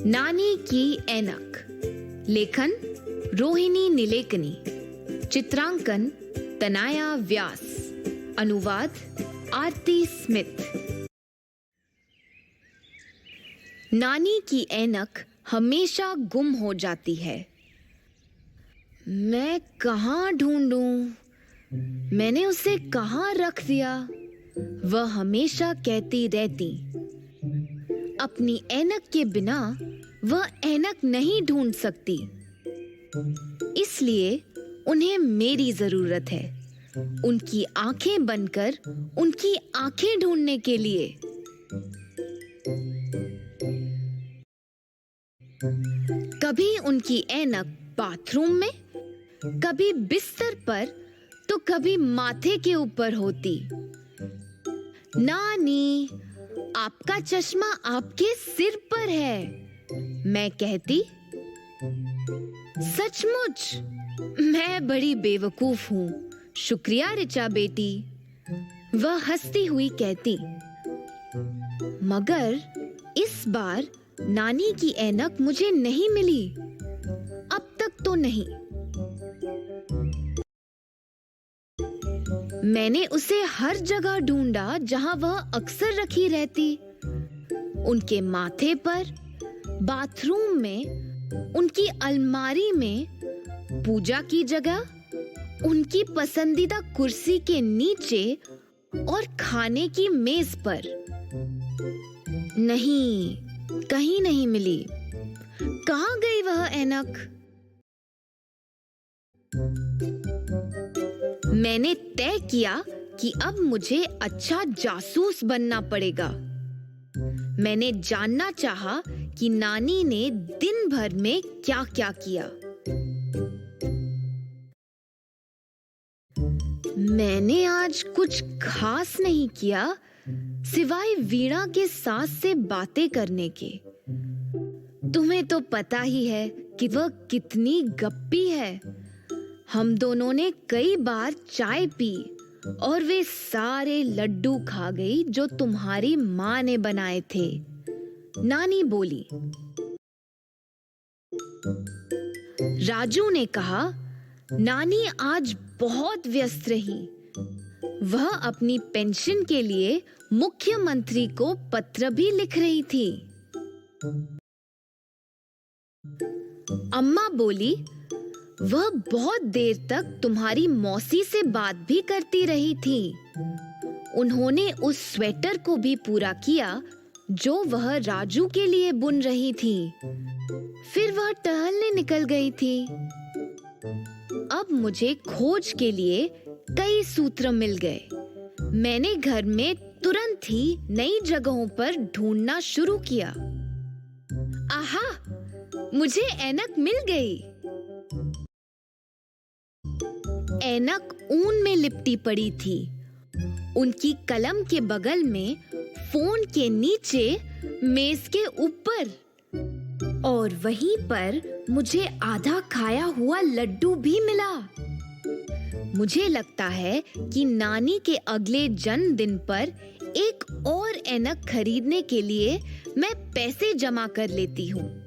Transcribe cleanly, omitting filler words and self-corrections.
नानी की ऐनक। लेखन रोहिणी नीलेकनी। चित्रांकन तनाया व्यास। अनुवाद आरती स्मिथ। नानी की ऐनक हमेशा गुम हो जाती है। मैं कहाँ ढूंढूं? मैंने उसे कहाँ रख दिया? वह हमेशा कहती रहती। अपनी ऐनक के बिना वह ऐनक नहीं ढूंढ सकती, इसलिए उन्हें मेरी जरूरत है, उनकी आंखें बनकर उनकी आंखें ढूंढने के लिए। कभी उनकी ऐनक बाथरूम में, कभी बिस्तर पर, तो कभी माथे के ऊपर होती। नानी, आपका चश्मा आपके सिर पर है, मैं कहती। सचमुच मैं बड़ी बेवकूफ हूँ, शुक्रिया ऋचा बेटी, वह हंसती हुई कहती। मगर इस बार नानी की ऐनक मुझे नहीं मिली, अब तक तो नहीं। मैंने उसे हर जगह ढूंढा जहां वह अक्सर रखी रहती, उनके माथे पर, बाथरूम में, उनकी अलमारी में, पूजा की जगह, उनकी पसंदीदा कुर्सी के नीचे और खाने की मेज पर। नहीं, कहीं नहीं मिली। कहाँ गई वह ऐनक? मैंने तय किया कि अब मुझे अच्छा जासूस बनना पड़ेगा। मैंने जानना चाहा कि नानी ने दिन भर में क्या-क्या किया। मैंने आज कुछ खास नहीं किया, सिवाय वीणा के सास से बातें करने के। तुम्हें तो पता ही है कि वह कितनी गप्पी है। हम दोनों ने कई बार चाय पी और वे सारे लड्डू खा गई जो तुम्हारी माँ ने बनाए थे, नानी बोली। राजू ने कहा, नानी आज बहुत व्यस्त रही। वह अपनी पेंशन के लिए मुख्यमंत्री को पत्र भी लिख रही थी। अम्मा बोली, वह बहुत देर तक तुम्हारी मौसी से बात भी करती रही थी। उन्होंने उस स्वेटर को भी पूरा किया जो वह राजू के लिए बुन रही थी। फिर वह टहलने निकल गई थी। अब मुझे खोज के लिए कई सूत्र मिल गए। मैंने घर में तुरंत ही नई जगहों पर ढूंढना शुरू किया। आहा, मुझे ऐनक मिल गई। ऐनक ऊन में लिपटी पड़ी थी। उनकी कलम के बगल में, फोन के नीचे, मेज के ऊपर, और वहीं पर मुझे आधा खाया हुआ लड्डू भी मिला। मुझे लगता है कि नानी के अगले जन्मदिन पर एक और ऐनक खरीदने के लिए मैं पैसे जमा कर लेती हूँ।